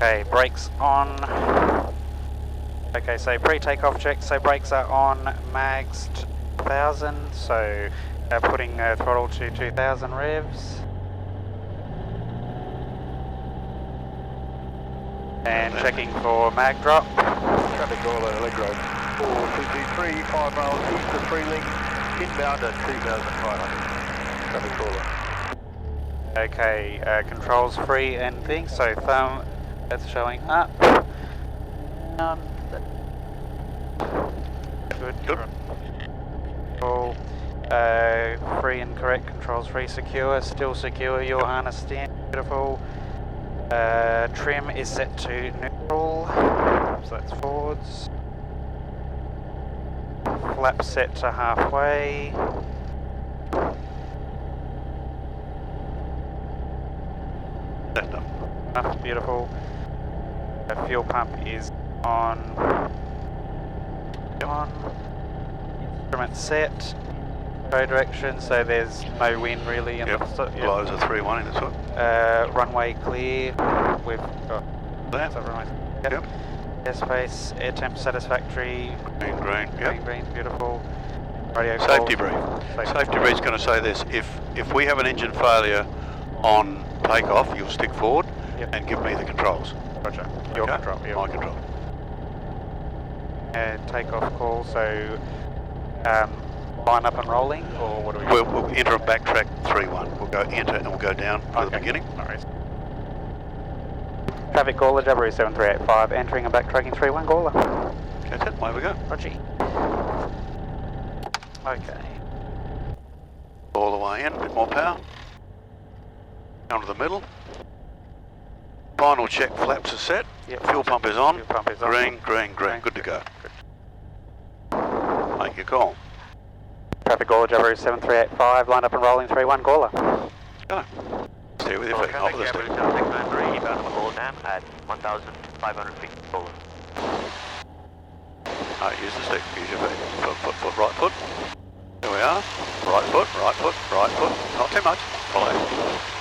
Okay, brakes on. Okay, so pre-takeoff check, so brakes are on, mags 1000, so putting throttle to 2000 revs. And checking for mag drop. Traffic caller, Allegro. 4223, 5 miles east of Freeling, inbound at 2,500. Traffic caller. Okay, controls free and things, so thumb, that's showing up. Good. Cool. Free and correct, controls free, secure, still secure, your harness in, beautiful. Trim is set to neutral, so that's forwards. Flap set to halfway. Beautiful. The fuel pump is on. Instrument set. Pro direction, so there's no wind really. Yep. Blows a 3-1 in this one. Runway clear. We've got that. Runway. Yep. Airspace, air temp satisfactory. Green. Yep. Green, beautiful. Radio Safety call. brief. Safety brief's going to say this: if we have an engine failure on takeoff, you'll stick forward and give me the controls. Roger. Your control. Yeah. My control. And takeoff call. So, line up and rolling, or what do we? We'll enter and backtrack 3-1. We'll go enter and we'll go down to the beginning. No worries. Traffic caller, Jabiru 7385, entering and backtracking 3-1 caller. That's it. Away we go. Roger. Okay. All the way in. A bit more power. Down to the middle. Final check. Flaps are set. Yep. Fuel pump is on. Fuel pump is on. Green. Good to go. Good. Make your call. Traffic caller, Jabiru 7385, line up and rolling 3-1 caller. Go. Stay with your feet. Hold the stick. At 1,500 feet. Caller. Use the stick. Use your feet. Foot, right foot. There we are. Right foot. Not too much. Follow.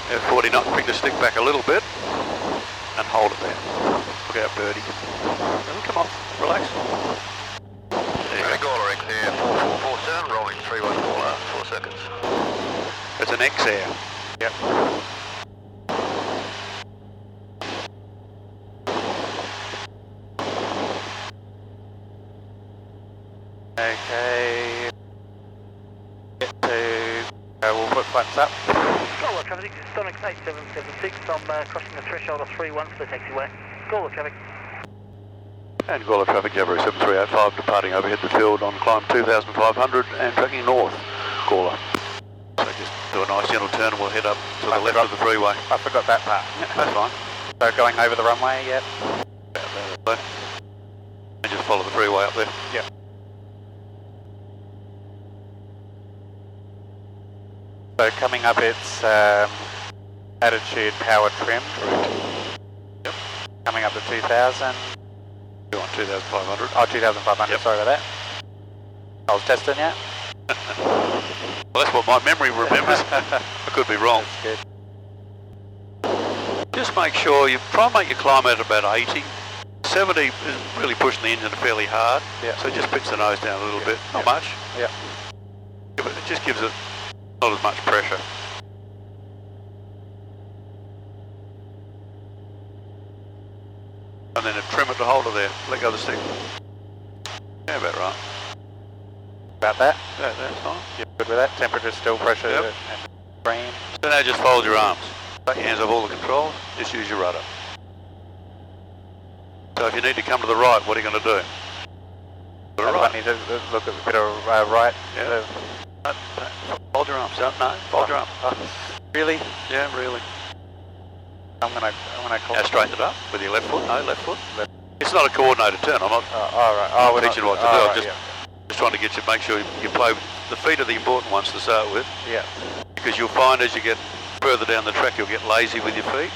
F40 not bring the stick back a little bit and hold it there. Look out, birdie. Come on, relax. Caller X-Air 4447, rolling 3-1 caller, 4 seconds. It's an X-Air. Yep. Okay. We'll put flaps up. Gola traffic, Sonic 8776, I'm crossing the threshold of 3-1 for the taxiway. Gola traffic. And Gawler traffic, Jabiru 7385, departing overhead the field on climb 2,500 and tracking north, Gawler. So just do a nice gentle turn and we'll head up to the left of the freeway. I forgot that part. That's fine. So going over the runway, yep. And just follow the freeway up there. Yep. So coming up, it's attitude power trim. Yep. Coming up to 2,000. You're on 2,500. Oh, 2,500, yep. Sorry about that. I was testing you. Well, that's what my memory remembers. I could be wrong. That's good. Just make sure you try and make your climb at about 80. 70 is really pushing the engine fairly hard. Yeah. So just pitch the nose down a little bit. Not much. Yeah. But it just gives it not as much pressure. And then trim it to hold it there. Let go of the stick. Yeah, about right. About that? Yeah, that's fine. You're good with that? Temperature, still pressure, Yep. and green. So now just fold your arms. Take your hands off all the controls. Just use your rudder. So if you need to come to the right, what are you going to do? To the right. I need to look at a bit of right. Yeah. Fold your arms. No, fold your arms. Really? Yeah, really. I'm gonna Now straighten it up with your left foot. No, left foot. It's not a coordinated turn. I'm not teaching you what to do. I'm just trying to get you, make sure you play with the feet are the important ones to start with. Yeah. Because you'll find as you get further down the track, you'll get lazy with your feet.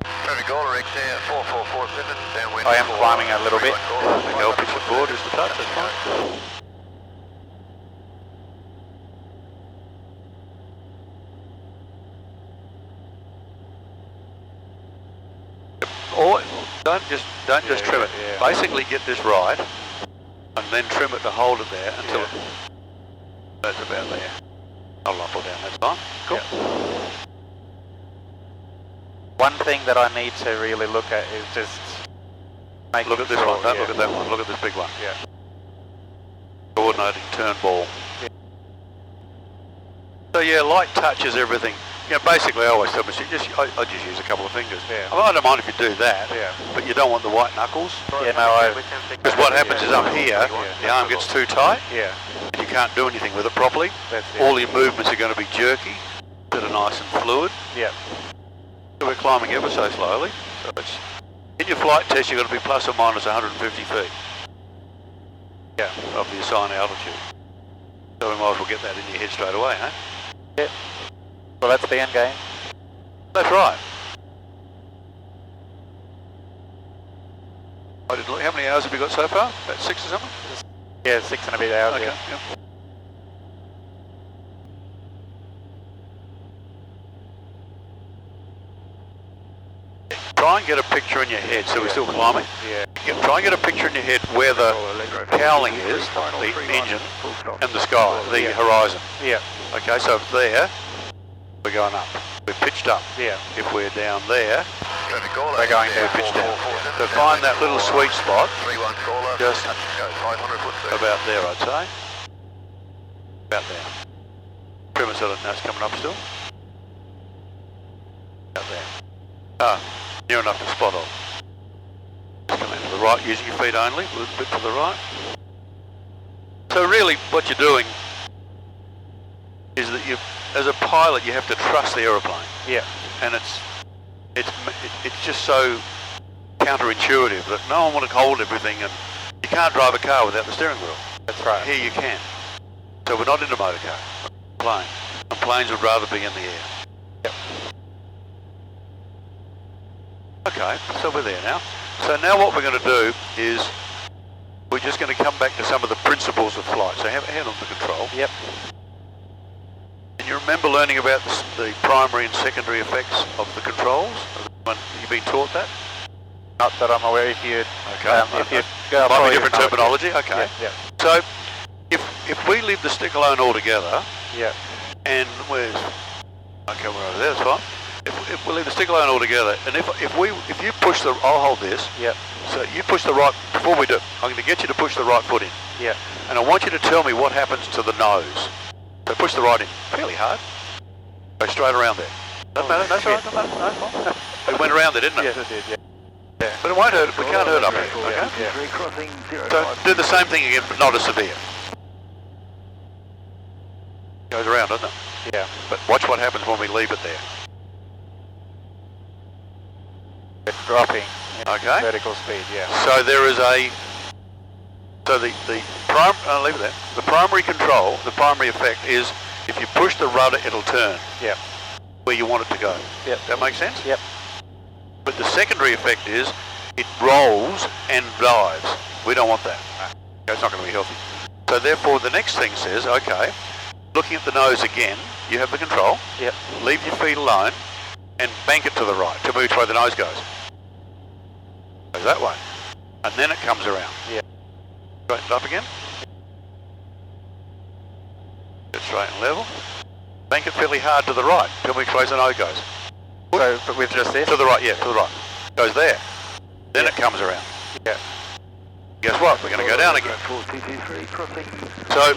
Traffic caller X-Air 4447, downwind. I am climbing a little bit. Go pitch it forward just a touch. That's fine. don't just trim it. Yeah. Basically get this right, and then trim it to hold it there until that's about there. Hold up or down, that's fine. Cool. One thing that I need to really look at is just making Look at this one, don't look at that one, look at this big one. Yeah. Coordinating turn ball. Yeah. So yeah, light touches everything. You know, basically I always tell myself, I just use a couple of fingers. Yeah. I don't mind if you do that, Yeah. but you don't want the white knuckles. Yeah, no, Because what happens is up here, the arm gets too tight, yeah, and you can't do anything with it properly. that's it. All your movements are going to be jerky, that are nice and fluid. Yeah, So we're climbing ever so slowly. So it's, in your flight test, you've got to be plus or minus 150 feet. Yeah. Of the assigned altitude. So we might as well get that in your head straight away, huh? yeah. Well, that's the end game. That's right. I didn't look. How many hours have you got so far? About 6 or something? Yeah, 6 and a bit hours. Okay. Yeah. Yeah. Try and get a picture in your head. So we're still climbing. Yeah. Try and get a picture in your head where the cowling is, the engine, and the sky, the horizon. Yeah. Okay, so there, we're going up. We're pitched up. Yeah. If we're down there, We're going we're down. pitched down. So find that little sweet spot, just about there, I'd say. About there. Trim it so that it's coming up still. About there. Ah, near enough to spot on. Just come into the right, using your feet only, a little bit to the right. So really, what you're doing is that you, as a pilot, you have to trust the aeroplane, Yeah. and it's just so counterintuitive that no one want to hold everything, and you can't drive a car without the steering wheel. That's right. Here you can. So we're not in a motor car, plane, and planes would rather be in the air. Yep. Okay, so we're there now. So now what we're going to do is we're just going to come back to some of the principles of flight. So hand on the control. Yep. And you remember learning about the primary and secondary effects of the controls? You've been taught that? Not that I'm aware. If you, Okay. if you go Might follow be your different knowledge, terminology. Okay. Yeah. So if we leave the stick alone altogether, Yeah. and where's okay, we're over there. That's fine. If we leave the stick alone altogether, and if you push the, I'll hold this. Yeah. So you push the right, before we do, I'm going to get you to push the right foot in. Yeah. And I want you to tell me what happens to the nose. So push the right in, fairly hard. Go straight around there. Doesn't matter, that's all right, doesn't matter, no, fine. It went around there, didn't it? Yes, it did. Yeah. Yeah. But it won't hurt, we can't hurt up here, okay? Yeah. So do the same thing again, but not as severe. Goes around, doesn't it? Yeah. But watch what happens when we leave it there. It's dropping. Okay. Vertical speed. Yeah. So there is a, so the I'll leave it there. The primary control, the primary effect is if you push the rudder, it'll turn Yeah. where you want it to go. Yep. That makes sense? Yep. But the secondary effect is it rolls and dives. We don't want that. It's not going to be healthy. So therefore the next thing says, okay, looking at the nose again, you have the control. Yep. Leave your feet alone and bank it to the right, to which way the nose goes. Goes that way. And then it comes around. Yeah. Straighten it up again. Get straight and level. Bank it fairly hard to the right, to which way the nose goes. So, but with just this? To the right, yeah, to the right. Goes there. Then it comes around. Yeah. Guess what? We're going to go down again. So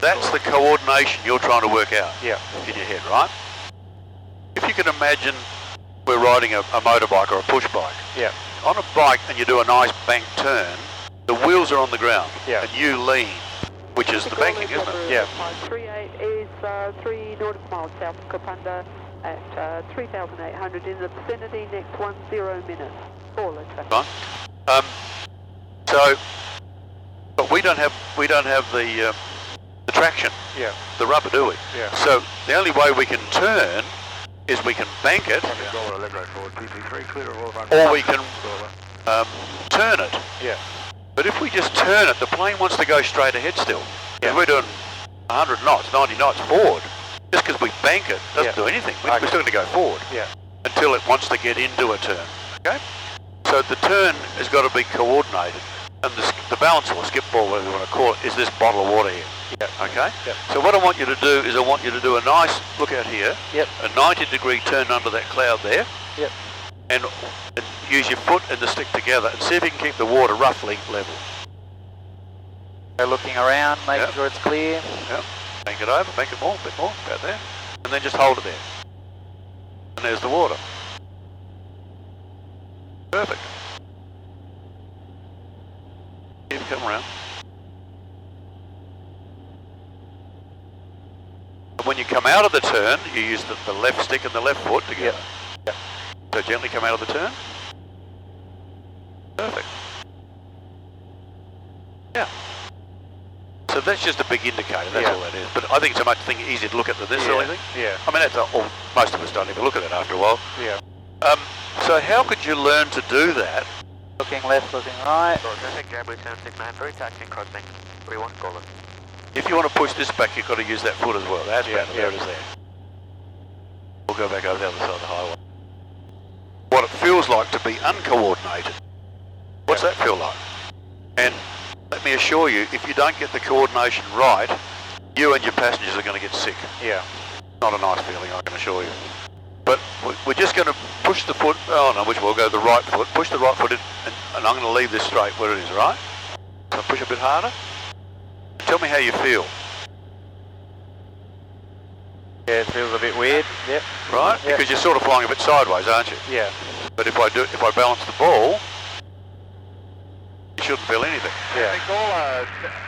that's the coordination you're trying to work out Yeah. in your head, right? If you can imagine we're riding a motorbike or a push bike. Yeah. On a bike and you do a nice bank turn, the wheels are on the ground Yeah. and you lean, which is the banking, isn't it? Yeah. 38 is 3 nautical miles south of Kapunda at 3,800 in the vicinity, next 10 minutes. Caller traffic. Fine. So, but we don't have the traction, Yeah. the rubber, do we? Yeah. So the only way we can turn is we can bank it, or we can turn it. Yeah. But if we just turn it, the plane wants to go straight ahead still. Yeah. If we're doing 100 knots, 90 knots forward, just because we bank it doesn't Yeah. do anything. Okay. We're still going to go forward Yeah. until it wants to get into a turn. Okay? So the turn has got to be coordinated, and the balance or skip ball, whatever you want to call it, is this bottle of water here. Yep. Okay? Yep. So what I want you to do is I want you to do a nice, look out here, Yep. a 90-degree turn under that cloud there, Yep. and use your foot and the stick together and see if you can keep the water roughly level. So looking around, making Yep. sure it's clear. Yep. Make it over, make it more, a bit more, about there, and then just hold it there. And there's the water. Perfect. Keep it coming around. And when you come out of the turn, you use the left stick and the left foot together. Yep. So gently come out of the turn. Perfect. Yeah. So that's just a big indicator, that's all that is. But I think it's a much easier to look at than this sort of thing. Yeah. I mean, that's all, most of us don't even look at it after a while. Yeah. So how could you learn to do that? Looking left, looking right. Traffic, Jamboree 7693, taxi crossing 31 Golden. If you want to push this back, you've got to use that foot as well. That's better. There it is there. We'll go back over the other side of the highway. What it feels like to be uncoordinated. What's that feel like? And let me assure you, if you don't get the coordination right, you and your passengers are going to get sick. Yeah. Not a nice feeling, I can assure you. But we're just going to push the foot, oh no, which we'll go the right foot, push the right foot in, and I'm going to leave this straight where it is, right? So push a bit harder. Tell me how you feel. Yeah, it feels a bit weird. Yep. Right? Yep. Because you're sort of flying a bit sideways, aren't you? Yeah. But if I balance the ball, you shouldn't feel anything. Yeah. Caller,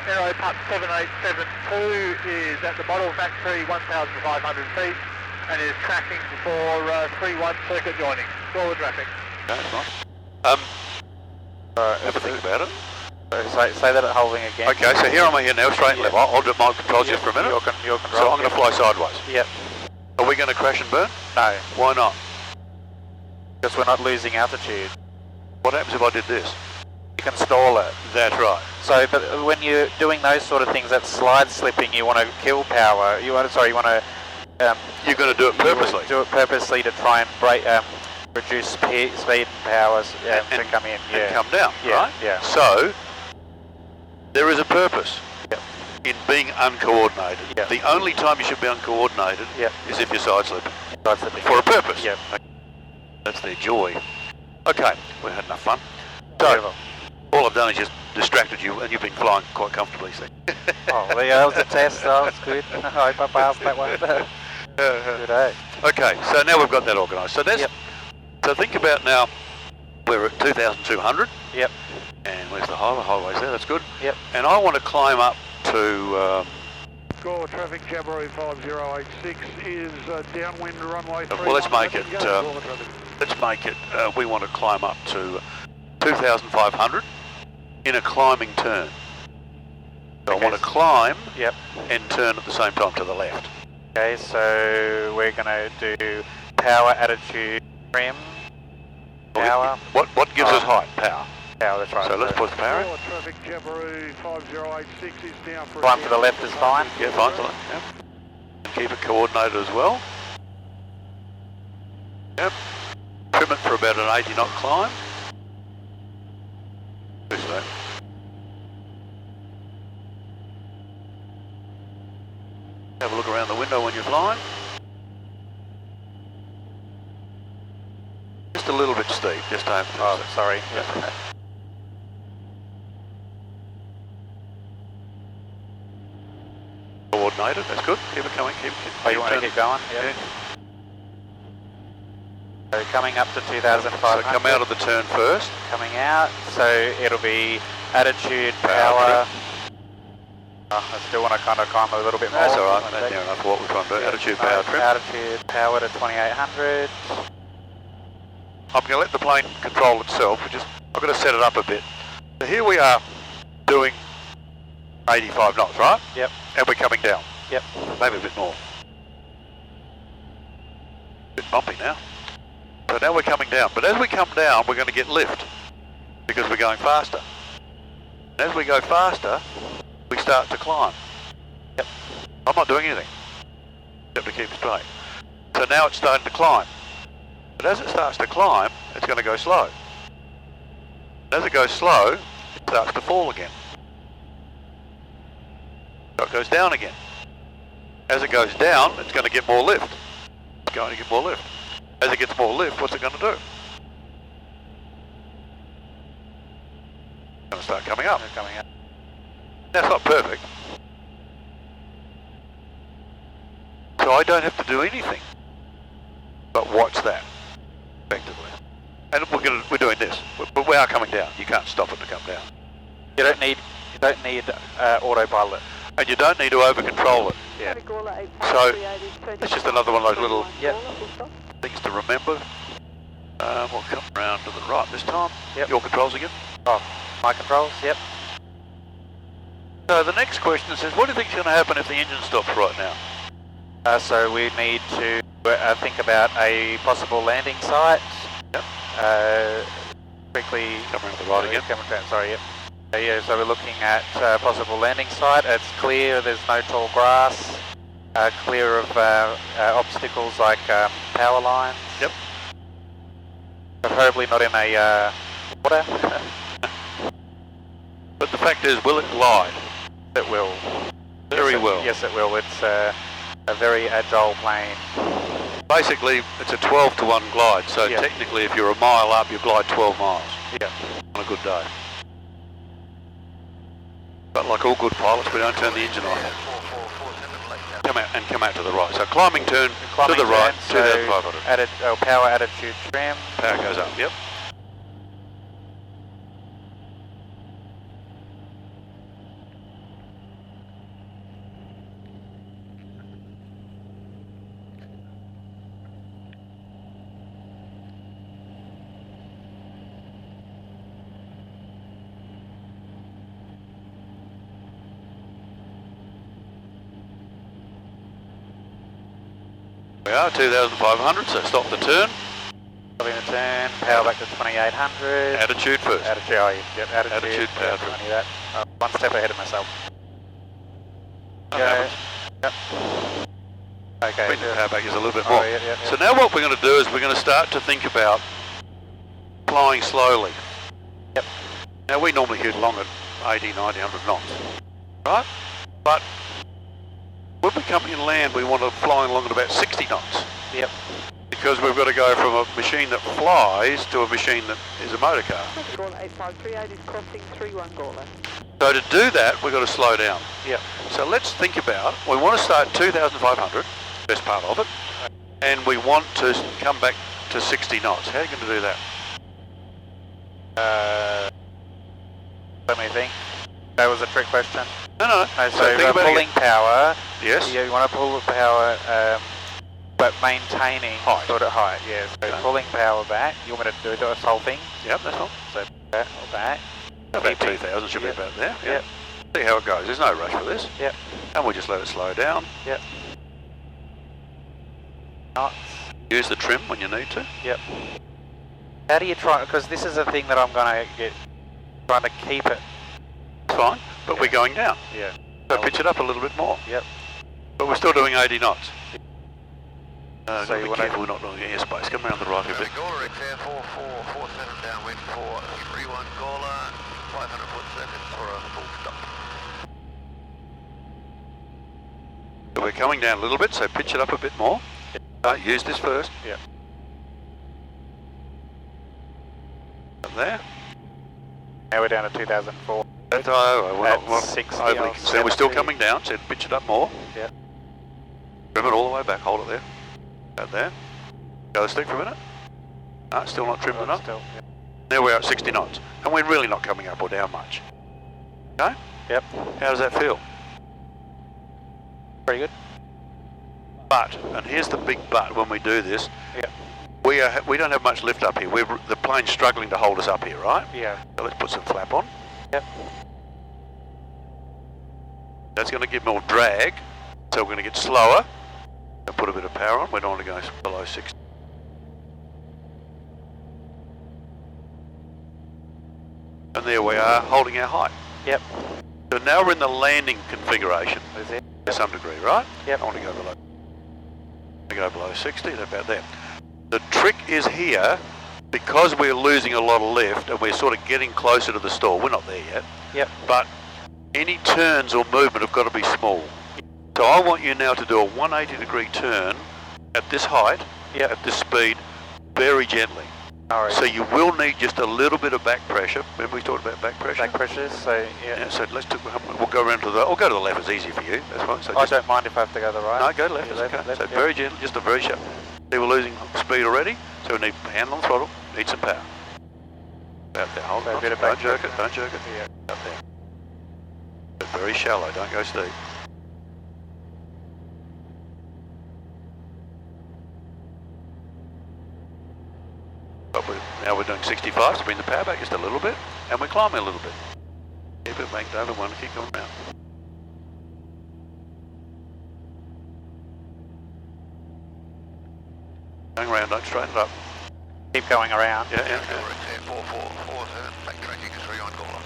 Aero Pup 7872 is at the bottle factory 1,500 feet and is tracking for 3-1 circuit joining. Forward traffic. Okay, that's nice. Have a think about it. Say that at holding again. Okay, so here I'm here now, straight and level. I'll do my controls just for a minute. Your control. So I'm going to fly sideways. Yep. Are we going to crash and burn? No, Why not? because we're not losing altitude. What happens if I did this? You can stall it. That's right. So, but when you're doing those sort of things, that slide slipping, you want to kill power. You want to You're going to do it purposely. do it purposely to try and break, reduce speed and power to come in. Yeah. And come down, Yeah, right? yeah. So, there is a purpose Yep. in being uncoordinated. Yep. The only time you should be uncoordinated Yep. is if you're side slipping. Slide slipping. For a purpose. Yep. That's their joy. Okay, we had enough fun. Beautiful. So, all I've done is just distracted you, and you've been flying quite comfortably. So. Oh, well, yeah, that was a test. That was good. I hope I passed that one. Good day. Okay, so now we've got that organised. So that's. Yep. So think about now. We're at 2,200. Yep. And where's the highway? Highway's there. That's good. Yep. And I want to climb up to. Score traffic, Jamboree 5086 is downwind runway 31. Well, let's make it. Let's make it. We want to climb up to 2,500 in a climbing turn. So I want to climb. Yep. And turn at the same time to the left. Okay, so we're going to do power, attitude, trim, power. What gives us height? Power. Power, that's right. So let's put the power in. Traffic, Jamboree 5086 is down for Climb to the left is fine. Yeah, fine. To the left. Yep. Keep it coordinated as well. Yep. Trim it for about an 80 knot climb. Who's that? Have a look around the window when you're flying. Just a little bit steep, just don't. Oh, sorry. Coordinated, that's good. Keep it coming, keep Oh, you want to turning. keep going? Yeah. So coming up to So 2,500. come out of the turn first. Coming out, so it'll be attitude, power. I still want to kind of climb a little bit more. That's all right, One that's sec. near enough for what we're trying to do. Yeah. Attitude, power, trim. Attitude, power to 2,800. I'm going to let the plane control itself, I've got to set it up a bit. So here we are doing 85 knots, right? Yep. And we're coming down. Yep. Maybe a bit more. Bit bumpy now. So now we're coming down. But as we come down, we're going to get lift because we're going faster. And as we go faster, we start to climb. Yep. I'm not doing anything except to keep straight. So now it's starting to climb. But as it starts to climb, it's going to go slow. As it goes slow, it starts to fall again. So it goes down again. As it goes down, it's going to get more lift. It's going to get more lift. As it gets more lift, what's it going to do? It's going to start coming up. Coming up. That's not perfect. So I don't have to do anything but watch that, effectively. And we're doing this, but we are coming down. You can't stop it to come down. You don't need autopilot. And you don't need to over control it. Yeah. So it's just another one of those little Yep. things to remember. We'll come around to the right this time. Yep. Your controls again. Oh, my controls. Yep. So the next question says, what do you think is going to happen if the engine stops right now? So we need to think about a possible landing site. Yep. Quickly Come around to the right again. Sorry. Yep. Yeah, so we're looking at possible landing site. It's clear, there's no tall grass, clear of obstacles like power lines. Yep. Preferably not in a water. But the fact is, will it glide? It will. Very well. Yes, it will. It's a very agile plane. Basically, it's a 12 to 1 glide, so Yeah. technically if you're a mile up, you glide 12 miles Yeah. on a good day. But like all good pilots, we don't turn the engine on. Come out to the right. So climbing turn to the right, 2,500. Power attitude trim. Power goes up, yep. We are 2,500, so stop the turn. Stopping the turn. Power back to 2,800. Attitude first. Attitude. Oh, yep. Attitude. Power Yep, I knew that. One step ahead of myself. That Go. happens. Yep. Okay. Bring the power back just a little bit more. Oh, yeah. So now what we're going to do is we're going to start to think about flying slowly. Yep. Now we normally hit along at 80, 90, 100 knots, right? But when we come inland, we want to fly along at about 60 knots. Yep. Because we've got to go from a machine that flies to a machine that is a motor car. Gauntlet 8538 is crossing 31 Gauntlet. So to do that, we've got to slow down. Yep. So let's think about, we want to start 2,500, best part of it, and we want to come back to 60 knots. How are you going to do that? Let me think. That was a trick question. No. So think about pulling it. power. Yes. You want to pull the power, but maintaining Height. sort of height. Yeah. So Okay. pulling power back. You want me to do this whole thing? Yep, that's all. So back or back. About Keeping- 2,000 should Yep. be about there. Yep. See how it goes. There's no rush for this. Yep. And we just let it slow down. Yep. Knots. Use the trim when you need to. Yep. How do you try? Because this is a thing that I'm going to get. Trying to keep it. It's fine, but we're going down. Yeah. So pitch it up a little bit more. Yep. But we're still doing 80 knots. So So you be wanna- careful we're not doing airspace. Come around the right a bit. Gawler Exair 447 downwind for 31 Gawler, 500 foot seconds for a full stop. So we're coming down a little bit, so pitch it up a bit more. Use this first. Yep. Up there. Now we're down to 2004. That's we're At not 60 overly or concerned. We're still 70. coming down, so pitch it up more. Yep. Trim it all the way back, hold it there. About there. Go the stick for a minute. No, still not trimmed enough. Still, yep. Now we're at 60 knots. And we're really not coming up or down much. Okay? Yep. How does that feel? Pretty good. But, and here's the big but when we do this, Yep. we don't have much lift up here. The plane's struggling to hold us up here, right? Yeah. So let's put some flap on. Yep. That's going to give more drag, so we're going to get slower and put a bit of power on. We don't want to go below 60. And there we are, holding our height. Yep. So now we're in the landing configuration Is it? to some degree, right? Yep. I want to go below. I go below 60, about there. The trick is here because we're losing a lot of lift and we're sort of getting closer to the stall, we're not there yet. Yep. But any turns or movement have got to be small. So I want you now to do a 180-degree turn at this height, at this speed, very gently. Alright. So you will need just a little bit of back pressure. Remember we talked about back pressure? Back pressures, so yeah. So we'll go around to the, I'll go to the left, it's easy for you, that's fine. So I don't mind if I have to go to the right. No, go left, it's okay. So very gentle, just a very sharp. See, we're losing speed already, so we need hand on the throttle, need some power. About there, hold it, don't jerk it, don't jerk it. Yeah. Up there. But very shallow, don't go steep. But now we're doing 65, so bring the power back just a little bit, and we're climbing a little bit. Keep it banked over one, keep going around. Going around, don't straighten it up. Keep going around. Yeah. 4447, backtracking 31 Gawler.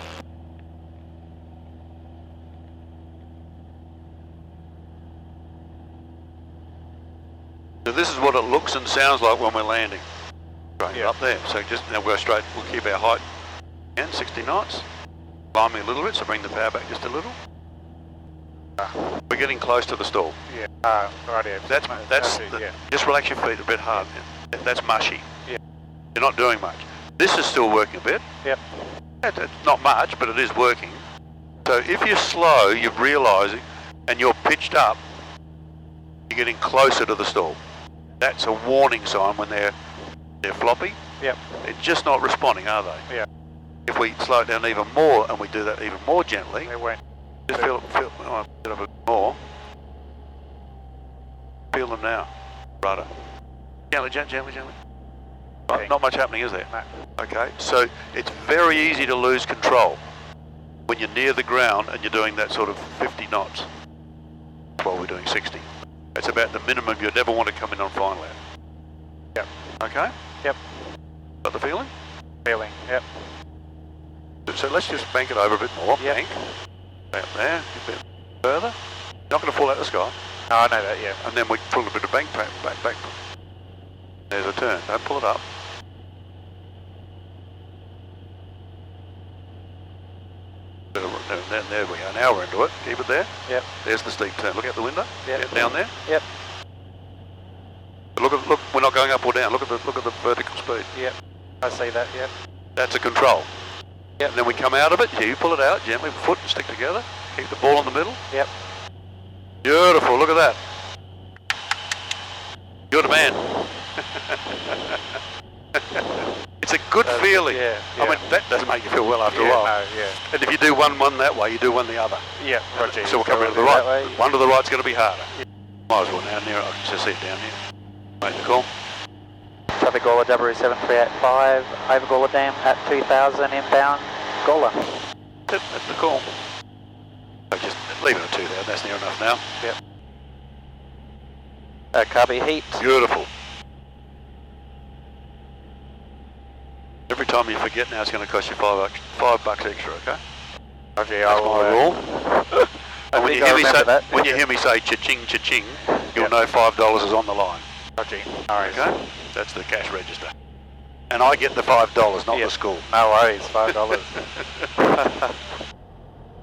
So this is what it looks and sounds like when we're landing. Right, Yeah. up there. So just now we'll go straight, we'll keep our height and 60 knots. Climbing a little bit, so bring the power back just a little. We're getting close to the stall. Yeah. Right here. Just relax your feet a bit hard. That's mushy. Yeah. You're not doing much. This is still working a bit. Yep. It's not much, but it is working. So if you're slow, you realise it, and you're pitched up, you're getting closer to the stall. That's a warning sign when they're floppy. Yep. They're just not responding, are they? Yeah. If we slow it down even more and we do that even more gently, They won't. just feel oh, a bit more. Feel them now. Righto. Gently. Right, Okay. not much happening, is there? No. Okay, so it's very easy to lose control when you're near the ground and you're doing that sort of 50 knots while we're doing 60. It's about the minimum you'd ever want to come in on final lap. Yep. Okay? Yep. Got the feeling? Feeling. Yep. So let's just bank it over a bit more. Yep. Bank. About there. A bit further. Not going to fall out the sky. No, I know that, yeah. And then we pull a bit of back. There's a turn. Don't pull it up. There we are. Now we're into it. Keep it there. Yep. There's the steep turn. Look out the window. Yep. Get down there. Yep. Look. We're not going up or down. Look at the vertical speed. Yep. I see that, yep. That's a control. Yep. And then we come out of it. You pull it out gently. Foot and stick together. Keep the ball in the middle. Yep. Beautiful. Look at that. You're the man. It's a good feeling. Yeah. I mean, that doesn't make you feel well after a while. No, yeah. And if you do one that way, you do one the other. Yeah, roger. So we'll come around to the that right. way. One to the right's going to be harder. Might as well now, near. I can just see it down here. Make the call. Traffic Gawler W7385, over Gawler Dam at 2000 inbound Gawler. That's the call. So just leave it at 2000, that's near enough now. Yep. Carby heat. Beautiful. Every time you forget now, it's going to cost you $5 extra, okay? Roger, That's my rule. And when you hear me say cha-ching, cha-ching, you'll know $5 is on the line. Roger. Alright. Okay? That's the cash register. And I get the $5, not the school. No worries, $5.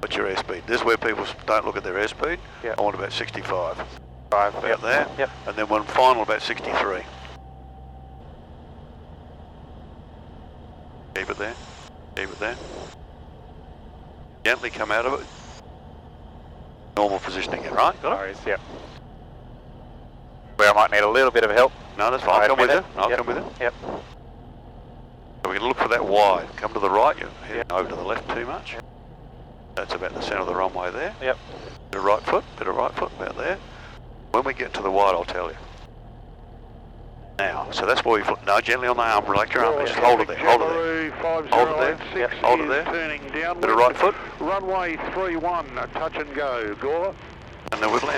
What's your airspeed? This is where people don't look at their airspeed. Yep. I want about 65. About there. Yep. And then one final about 63. Keep it there. Keep it there. Gently come out of it. Normal position again, right? No worries, yep. Where I might need a little bit of help. No, that's fine. I'll come with you. I'll come with you. Yep. So we're going to look for that wide. Come to the right. You're heading over to the left too much. Yep. That's about the centre of the runway there. Yep. Bit of right foot, about there. When we get to the wide, I'll tell you. Now, so that's where we no, gently on the arm, relax your arm, just hold it there, hold it there. Hold it there, yep. Hold it there. Turning downward. Bit of right foot. Runway 31, touch and go, Gawler. And then we'll land.